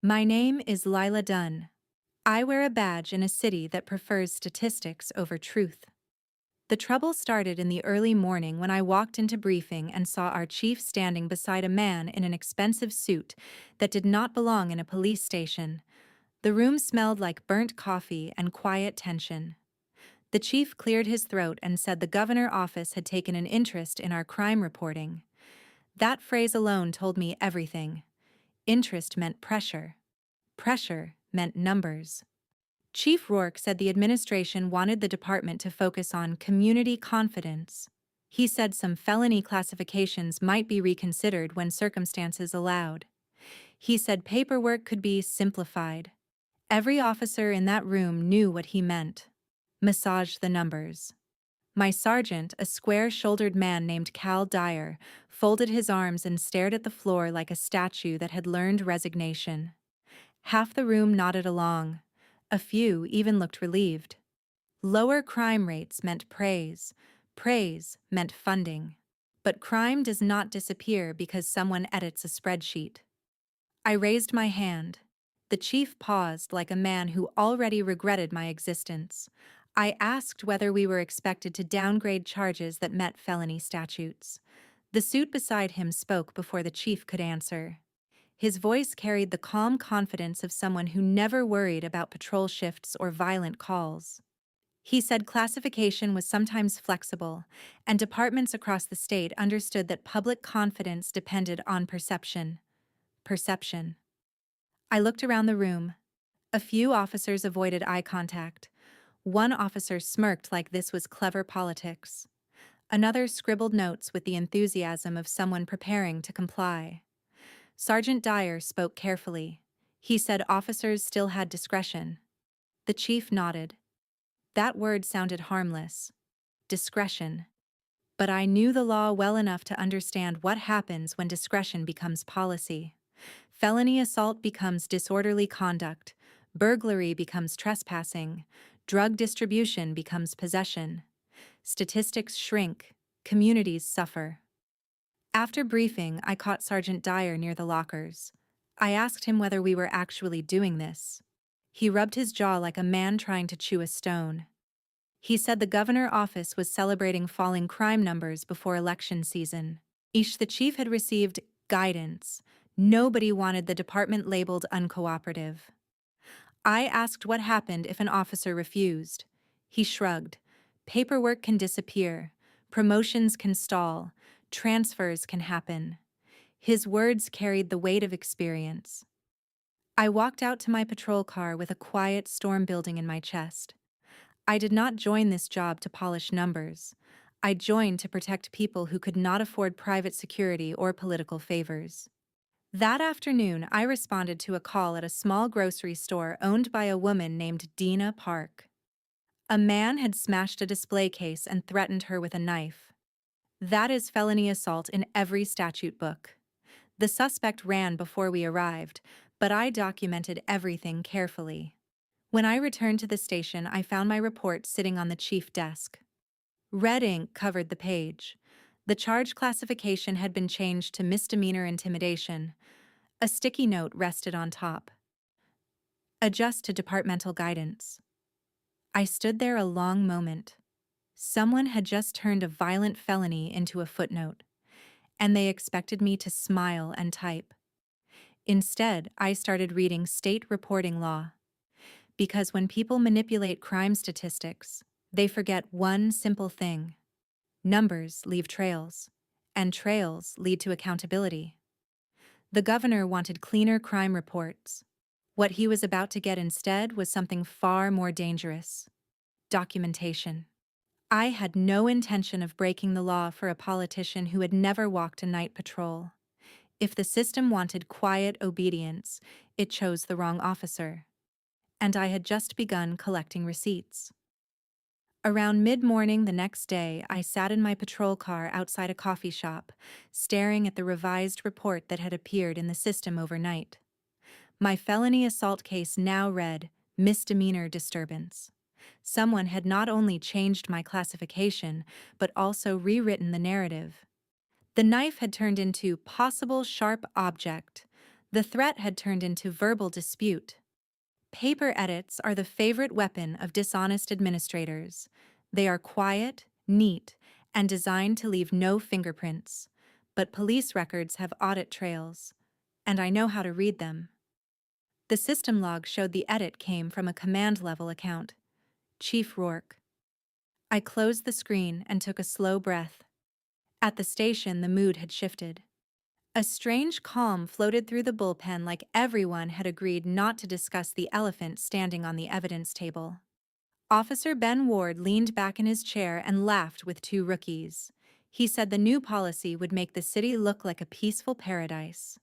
My name is Lila Dunn. I wear a badge in a city that prefers statistics over truth. The trouble started in the early morning when I walked into briefing and saw our chief standing beside a man in an expensive suit that did not belong in a police station. The room smelled like burnt coffee and quiet tension. The chief cleared his throat and said the governor office had taken an interest in our crime reporting. That phrase alone told me everything. Interest meant pressure. Pressure meant numbers. Chief Rourke said the administration wanted the department to focus on community confidence. He said some felony classifications might be reconsidered when circumstances allowed. He said paperwork could be simplified. Every officer in that room knew what he meant. Massage the numbers. My sergeant, a square-shouldered man named Cal Dyer, folded his arms and stared at the floor like a statue that had learned resignation. Half the room nodded along. A few even looked relieved. Lower crime rates meant praise. Praise meant funding. But crime does not disappear because someone edits a spreadsheet. I raised my hand. The chief paused like a man who already regretted my existence. I asked whether we were expected to downgrade charges that met felony statutes. The suit beside him spoke before the chief could answer. His voice carried the calm confidence of someone who never worried about patrol shifts or violent calls. He said classification was sometimes flexible, and departments across the state understood that public confidence depended on perception. Perception. I looked around the room. A few officers avoided eye contact. One officer smirked like this was clever politics. Another scribbled notes with the enthusiasm of someone preparing to comply. Sergeant Dyer spoke carefully. He said officers still had discretion. The chief nodded. That word sounded harmless. Discretion. But I knew the law well enough to understand what happens when discretion becomes policy. Felony assault becomes disorderly conduct. Burglary becomes trespassing. Drug distribution becomes possession. Statistics shrink. Communities suffer. After briefing, I caught Sergeant Dyer near the lockers. I asked him whether we were actually doing this. He rubbed his jaw like a man trying to chew a stone. He said the governor's office was celebrating falling crime numbers before election season. The chief had received guidance. Nobody wanted the department labeled uncooperative. I asked what happened if an officer refused. He shrugged. Paperwork can disappear. Promotions can stall. Transfers can happen. His words carried the weight of experience. I walked out to my patrol car with a quiet storm building in my chest. I did not join this job to polish numbers. I joined to protect people who could not afford private security or political favors. That afternoon, I responded to a call at a small grocery store owned by a woman named Dina Park. A man had smashed a display case and threatened her with a knife. That is felony assault in every statute book. The suspect ran before we arrived, but I documented everything carefully. When I returned to the station, I found my report sitting on the chief desk. Red ink covered the page. The charge classification had been changed to misdemeanor intimidation. A sticky note rested on top. Adjust to departmental guidance. I stood there a long moment. Someone had just turned a violent felony into a footnote, and they expected me to smile and type. Instead, I started reading state reporting law. Because when people manipulate crime statistics, they forget one simple thing. Numbers leave trails, and trails lead to accountability. The governor wanted cleaner crime reports. What he was about to get instead was something far more dangerous: documentation. I had no intention of breaking the law for a politician who had never walked a night patrol. If the system wanted quiet obedience, it chose the wrong officer. And I had just begun collecting receipts. Around mid-morning the next day, I sat in my patrol car outside a coffee shop, staring at the revised report that had appeared in the system overnight. My felony assault case now read misdemeanor disturbance. Someone had not only changed my classification, but also rewritten the narrative. The knife had turned into possible sharp object. The threat had turned into verbal dispute. Paper edits are the favorite weapon of dishonest administrators. They are quiet, neat, and designed to leave no fingerprints. But police records have audit trails, and I know how to read them. The system log showed the edit came from a command-level account. Chief Rourke. I closed the screen and took a slow breath. At the station, the mood had shifted. A strange calm floated through the bullpen, like everyone had agreed not to discuss the elephant standing on the evidence table. Officer Ben Ward leaned back in his chair and laughed with two rookies. He said the new policy would make the city look like a peaceful paradise.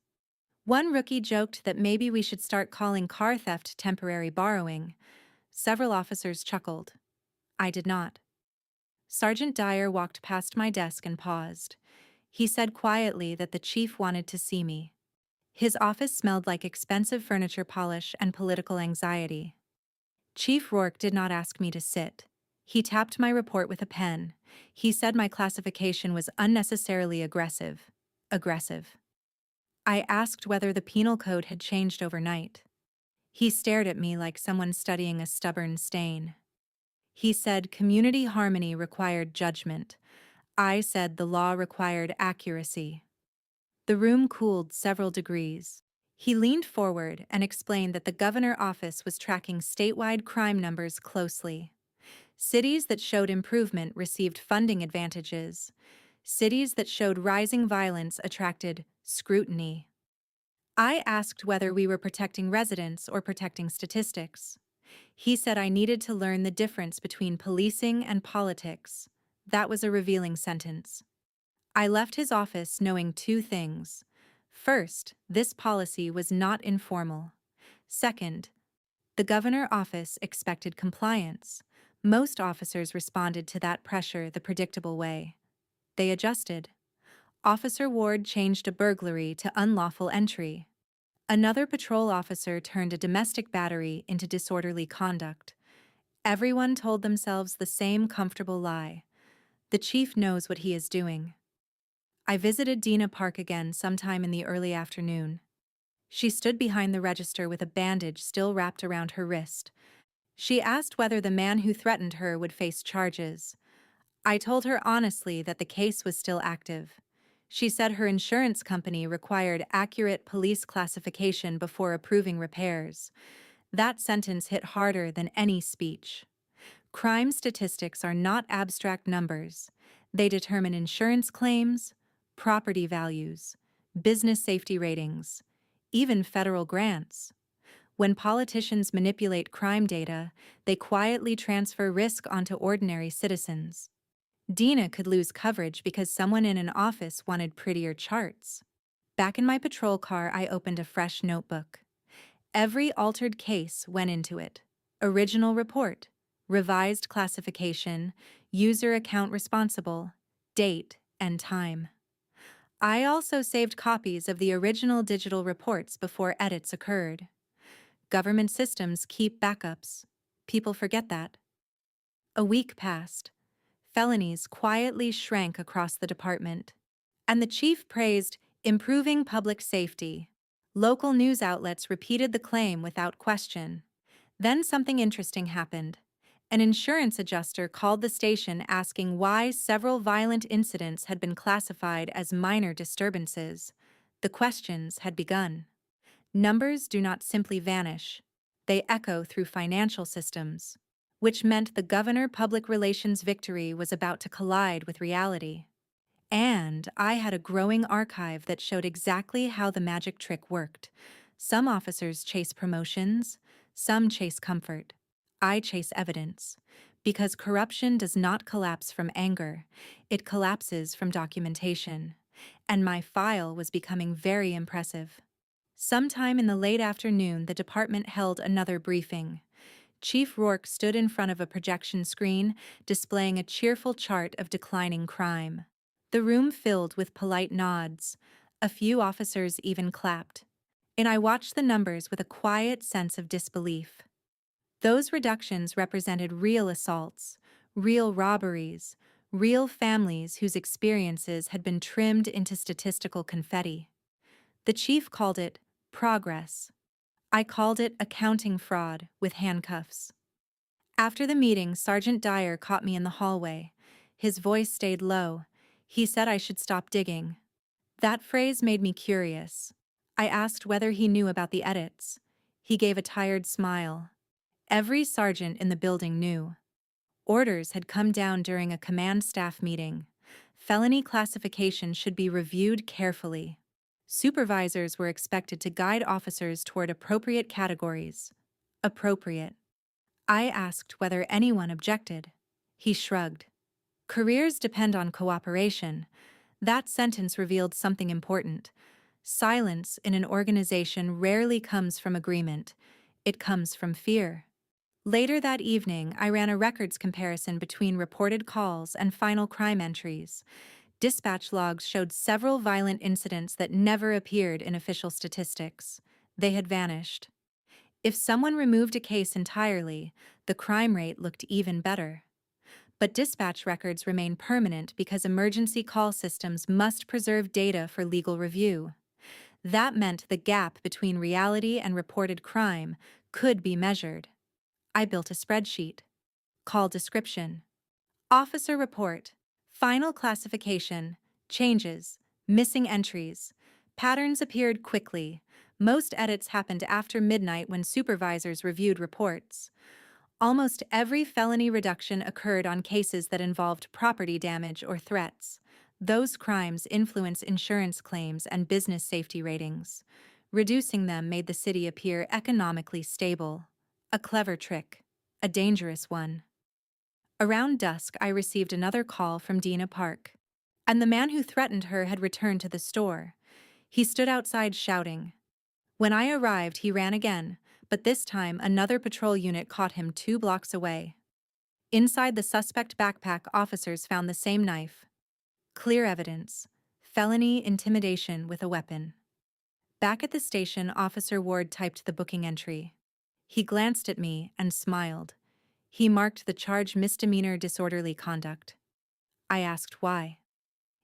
One rookie joked that maybe we should start calling car theft temporary borrowing. Several officers chuckled. I did not. Sergeant Dyer walked past my desk and paused. He said quietly that the chief wanted to see me. His office smelled like expensive furniture polish and political anxiety. Chief Rourke did not ask me to sit. He tapped my report with a pen. He said my classification was unnecessarily aggressive. Aggressive. I asked whether the penal code had changed overnight. He stared at me like someone studying a stubborn stain. He said community harmony required judgment. I said the law required accuracy. The room cooled several degrees. He leaned forward and explained that the governor's office was tracking statewide crime numbers closely. Cities that showed improvement received funding advantages. Cities that showed rising violence attracted scrutiny. I asked whether we were protecting residents or protecting statistics. He said I needed to learn the difference between policing and politics. That was a revealing sentence. I left his office knowing two things. First, this policy was not informal. Second, the governor's office expected compliance. Most officers responded to that pressure the predictable way. They adjusted. Officer Ward changed a burglary to unlawful entry. Another patrol officer turned a domestic battery into disorderly conduct. Everyone told themselves the same comfortable lie. The chief knows what he is doing. I visited Dina Park again sometime in the early afternoon. She stood behind the register with a bandage still wrapped around her wrist. She asked whether the man who threatened her would face charges. I told her honestly that the case was still active. She said her insurance company required accurate police classification before approving repairs. That sentence hit harder than any speech. Crime statistics are not abstract numbers. They determine insurance claims, property values, business safety ratings, even federal grants. When politicians manipulate crime data, they quietly transfer risk onto ordinary citizens. Dina could lose coverage because someone in an office wanted prettier charts. Back in my patrol car, I opened a fresh notebook. Every altered case went into it. Original report, revised classification, user account responsible, date, and time. I also saved copies of the original digital reports before edits occurred. Government systems keep backups. People forget that. A week passed. Felonies quietly shrank across the department. And the chief praised improving public safety. Local news outlets repeated the claim without question. Then something interesting happened. An insurance adjuster called the station asking why several violent incidents had been classified as minor disturbances. The questions had begun. Numbers do not simply vanish. They echo through financial systems, which meant the governor public relations victory was about to collide with reality. And I had a growing archive that showed exactly how the magic trick worked. Some officers chase promotions, some chase comfort. I chase evidence, because corruption does not collapse from anger, it collapses from documentation. And my file was becoming very impressive. Sometime in the late afternoon, the department held another briefing. Chief Rourke stood in front of a projection screen, displaying a cheerful chart of declining crime. The room filled with polite nods. A few officers even clapped. And I watched the numbers with a quiet sense of disbelief. Those reductions represented real assaults, real robberies, real families whose experiences had been trimmed into statistical confetti. The chief called it Progress. I called it accounting fraud with handcuffs. After the meeting, Sergeant Dyer caught me in the hallway. His voice stayed low. He said I should stop digging. That phrase made me curious. I asked whether he knew about the edits. He gave a tired smile. Every sergeant in the building knew. Orders had come down during a command staff meeting. Felony classification should be reviewed carefully. Supervisors were expected to guide officers toward appropriate categories. Appropriate. I asked whether anyone objected. He shrugged. Careers depend on cooperation. That sentence revealed something important. Silence in an organization rarely comes from agreement. It comes from fear. Later that evening, I ran a records comparison between reported calls and final crime entries. Dispatch logs showed several violent incidents that never appeared in official statistics. They had vanished. If someone removed a case entirely, the crime rate looked even better. But dispatch records remain permanent because emergency call systems must preserve data for legal review. That meant the gap between reality and reported crime could be measured. I built a spreadsheet. Call description. Officer report. Final classification. Changes. Missing entries. Patterns appeared quickly. Most edits happened after midnight when supervisors reviewed reports. Almost every felony reduction occurred on cases that involved property damage or threats. Those crimes influence insurance claims and business safety ratings. Reducing them made the city appear economically stable. A clever trick. A dangerous one. Around dusk, I received another call from Dina Park. And the man who threatened her had returned to the store. He stood outside shouting. When I arrived, he ran again, but this time another patrol unit caught him 2 blocks away. Inside the suspect backpack, officers found the same knife. Clear evidence. Felony intimidation with a weapon. Back at the station, Officer Ward typed the booking entry. He glanced at me and smiled. He marked the charge misdemeanor disorderly conduct. I asked why.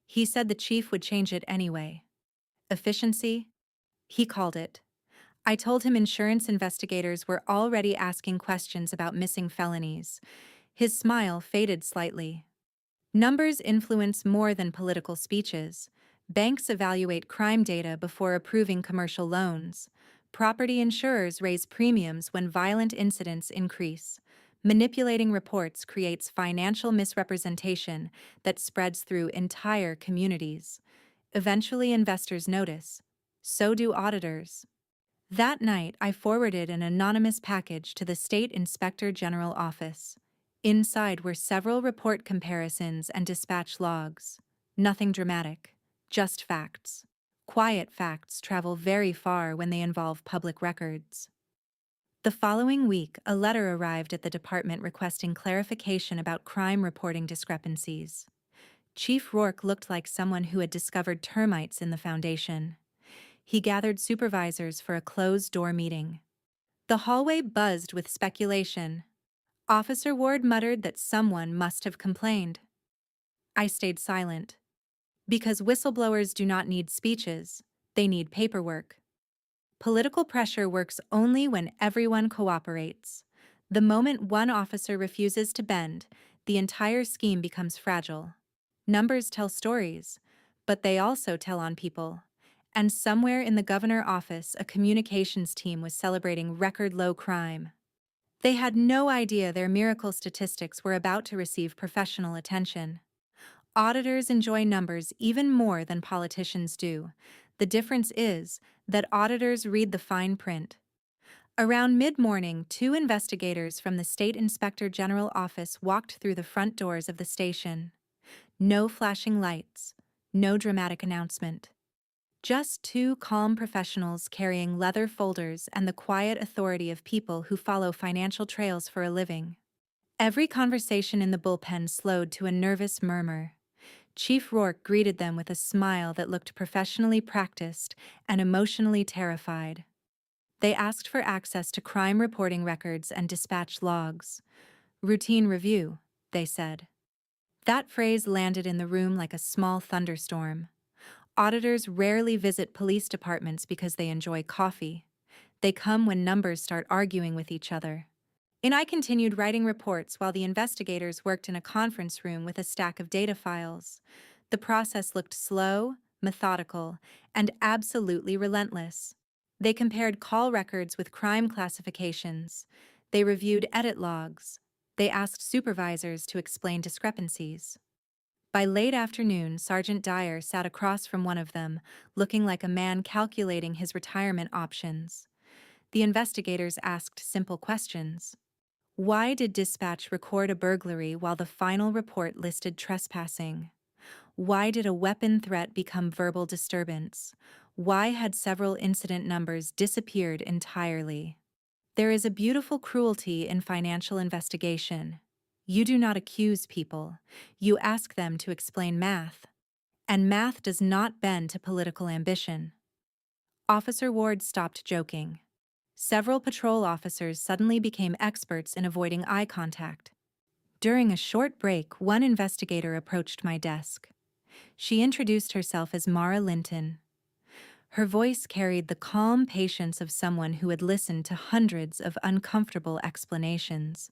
He said the chief would change it anyway. Efficiency? He called it. I told him insurance investigators were already asking questions about missing felonies. His smile faded slightly. Numbers influence more than political speeches. Banks evaluate crime data before approving commercial loans. Property insurers raise premiums when violent incidents increase. Manipulating reports creates financial misrepresentation that spreads through entire communities. Eventually, investors notice. So do auditors. That night, I forwarded an anonymous package to the State Inspector General office. Inside were several report comparisons and dispatch logs. Nothing dramatic, just facts. Quiet facts travel very far when they involve public records. The following week, a letter arrived at the department requesting clarification about crime reporting discrepancies. Chief Rourke looked like someone who had discovered termites in the foundation. He gathered supervisors for a closed-door meeting. The hallway buzzed with speculation. Officer Ward muttered that someone must have complained. I stayed silent. Because whistleblowers do not need speeches, they need paperwork. Political pressure works only when everyone cooperates. The moment one officer refuses to bend, the entire scheme becomes fragile. Numbers tell stories, but they also tell on people. And somewhere in the governor's office, a communications team was celebrating record-low crime. They had no idea their miracle statistics were about to receive professional attention. Auditors enjoy numbers even more than politicians do. The difference is that auditors read the fine print. Around mid-morning, 2 investigators from the State Inspector General office walked through the front doors of the station. No flashing lights, no dramatic announcement. Just 2 calm professionals carrying leather folders and the quiet authority of people who follow financial trails for a living. Every conversation in the bullpen slowed to a nervous murmur. Chief Rourke greeted them with a smile that looked professionally practiced and emotionally terrified. They asked for access to crime reporting records and dispatch logs. Routine review, they said. That phrase landed in the room like a small thunderstorm. Auditors rarely visit police departments because they enjoy coffee. They come when numbers start arguing with each other. And I continued writing reports while the investigators worked in a conference room with a stack of data files. The process looked slow, methodical, and absolutely relentless. They compared call records with crime classifications. They reviewed edit logs. They asked supervisors to explain discrepancies. By late afternoon, Sergeant Dyer sat across from one of them, looking like a man calculating his retirement options. The investigators asked simple questions. Why did dispatch record a burglary while the final report listed trespassing? Why did a weapon threat become verbal disturbance? Why had several incident numbers disappeared entirely? There is a beautiful cruelty in financial investigation. You do not accuse people. You ask them to explain math. And math does not bend to political ambition. Officer Ward stopped joking. Several patrol officers suddenly became experts in avoiding eye contact. During a short break, one investigator approached my desk. She introduced herself as Mara Linton. Her voice carried the calm patience of someone who had listened to hundreds of uncomfortable explanations.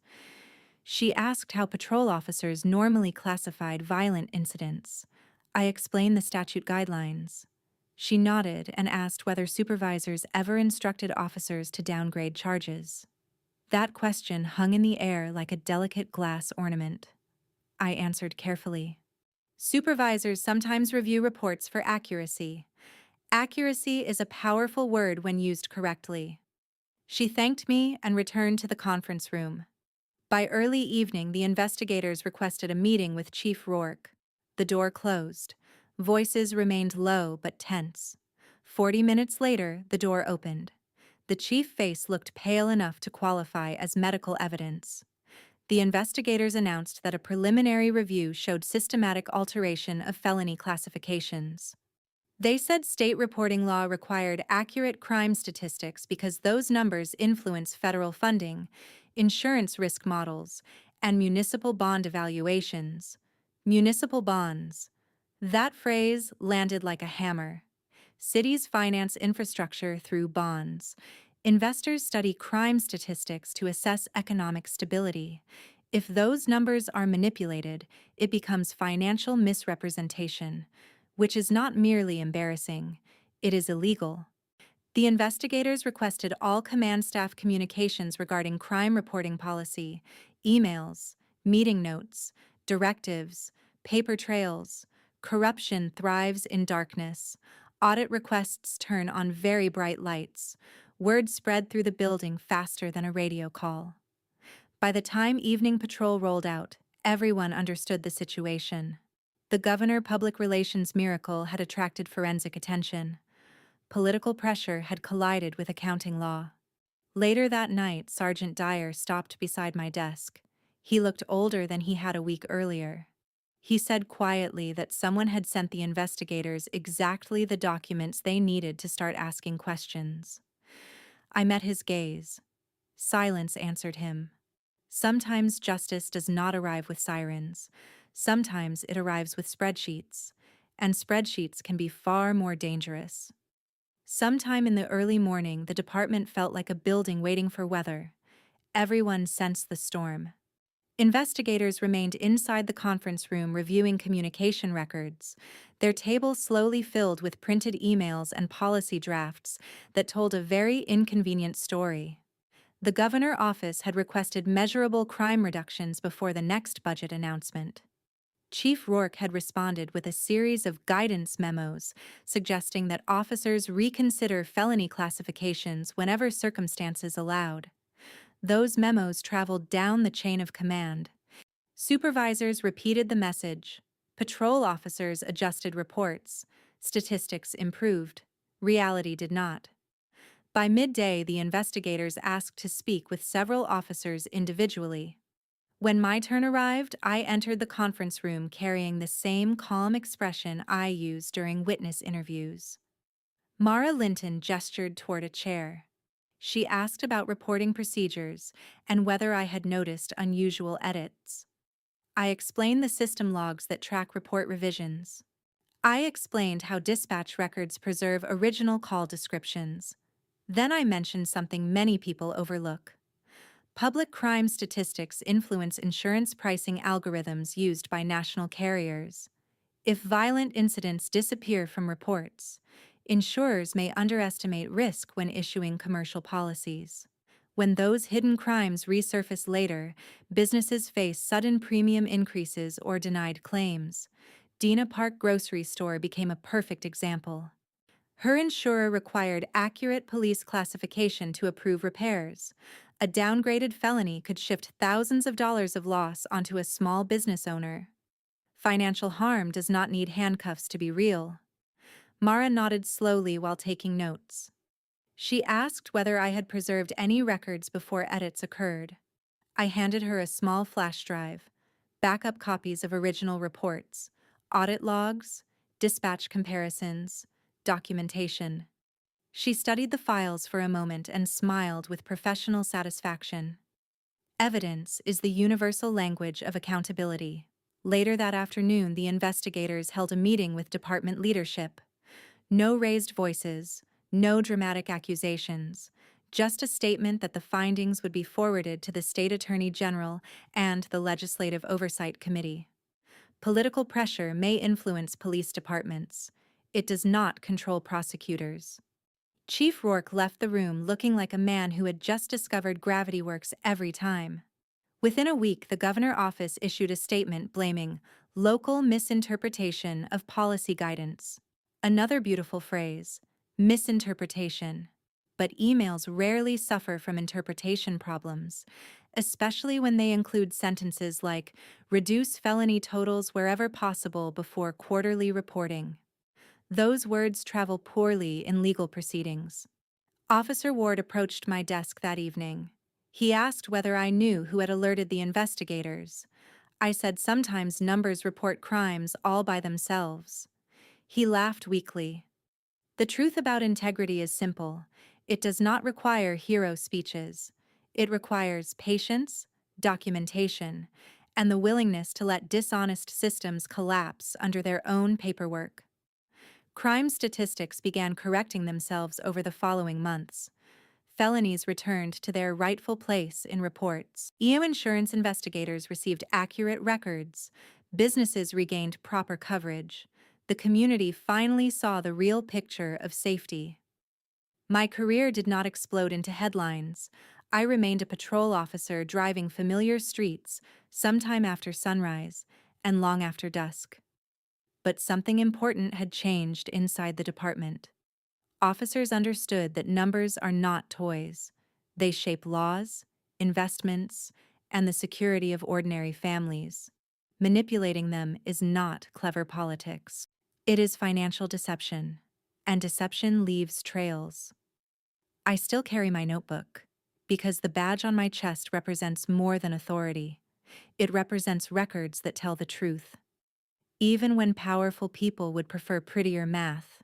She asked how patrol officers normally classified violent incidents. I explained the statute guidelines. She nodded and asked whether supervisors ever instructed officers to downgrade charges. That question hung in the air like a delicate glass ornament. I answered carefully. Supervisors sometimes review reports for accuracy. Accuracy is a powerful word when used correctly. She thanked me and returned to the conference room. By early evening, the investigators requested a meeting with Chief Rourke. The door closed. Voices remained low but tense. 40 minutes later, the door opened. The chief face looked pale enough to qualify as medical evidence. The investigators announced that a preliminary review showed systematic alteration of felony classifications. They said state reporting law required accurate crime statistics because those numbers influence federal funding, insurance risk models, and municipal bond evaluations. Municipal bonds. That phrase landed like a hammer. Cities finance infrastructure through bonds. Investors study crime statistics to assess economic stability. If those numbers are manipulated, it becomes financial misrepresentation, which is not merely embarrassing, it is illegal. The investigators requested all command staff communications regarding crime reporting policy, emails, meeting notes, directives, paper trails. Corruption thrives in darkness. Audit requests turn on very bright lights. Word spread through the building faster than a radio call. By the time evening patrol rolled out, everyone understood the situation. The governor public relations miracle had attracted forensic attention. Political pressure had collided with accounting law. Later that night, Sergeant Dyer stopped beside my desk. He looked older than he had a week earlier. He said quietly that someone had sent the investigators exactly the documents they needed to start asking questions. I met his gaze. Silence answered him. Sometimes justice does not arrive with sirens. Sometimes it arrives with spreadsheets, and spreadsheets can be far more dangerous. Sometime in the early morning, the department felt like a building waiting for weather. Everyone sensed the storm. Investigators remained inside the conference room reviewing communication records, their table slowly filled with printed emails and policy drafts that told a very inconvenient story. The governor office had requested measurable crime reductions before the next budget announcement. Chief Rourke had responded with a series of guidance memos suggesting that officers reconsider felony classifications whenever circumstances allowed. Those memos traveled down the chain of command. Supervisors repeated the message. Patrol officers adjusted reports. Statistics improved. Reality did not. By midday, the investigators asked to speak with several officers individually. When my turn arrived, I entered the conference room carrying the same calm expression I use during witness interviews. Mara Linton gestured toward a chair. She asked about reporting procedures and whether I had noticed unusual edits. I explained the system logs that track report revisions. I explained how dispatch records preserve original call descriptions. Then I mentioned something many people overlook. Public crime statistics influence insurance pricing algorithms used by national carriers. If violent incidents disappear from reports, insurers may underestimate risk when issuing commercial policies. When those hidden crimes resurface later, businesses face sudden premium increases or denied claims. Dina Park Grocery Store became a perfect example. Her insurer required accurate police classification to approve repairs. A downgraded felony could shift thousands of dollars of loss onto a small business owner. Financial harm does not need handcuffs to be real. Mara nodded slowly while taking notes. She asked whether I had preserved any records before edits occurred. I handed her a small flash drive, backup copies of original reports, audit logs, dispatch comparisons, documentation. She studied the files for a moment and smiled with professional satisfaction. Evidence is the universal language of accountability. Later that afternoon, the investigators held a meeting with department leadership. No raised voices, no dramatic accusations, just a statement that the findings would be forwarded to the State Attorney General and the Legislative Oversight Committee. Political pressure may influence police departments. It does not control prosecutors. Chief Rourke left the room looking like a man who had just discovered gravity works every time. Within a week, the governor's office issued a statement blaming local misinterpretation of policy guidance. Another beautiful phrase, misinterpretation. But emails rarely suffer from interpretation problems, especially when they include sentences like reduce felony totals wherever possible before quarterly reporting. Those words travel poorly in legal proceedings. Officer Ward approached my desk that evening. He asked whether I knew who had alerted the investigators. I said sometimes numbers report crimes all by themselves. He laughed weakly. The truth about integrity is simple. It does not require hero speeches. It requires patience, documentation, and the willingness to let dishonest systems collapse under their own paperwork. Crime statistics began correcting themselves over the following months. Felonies returned to their rightful place in reports. EO insurance investigators received accurate records. Businesses regained proper coverage. The community finally saw the real picture of safety. My career did not explode into headlines. I remained a patrol officer driving familiar streets, sometime after sunrise and long after dusk. But something important had changed inside the department. Officers understood that numbers are not toys. They shape laws, investments, and the security of ordinary families. Manipulating them is not clever politics. It is financial deception, and deception leaves trails. I still carry my notebook, because the badge on my chest represents more than authority. It represents records that tell the truth. Even when powerful people would prefer prettier math,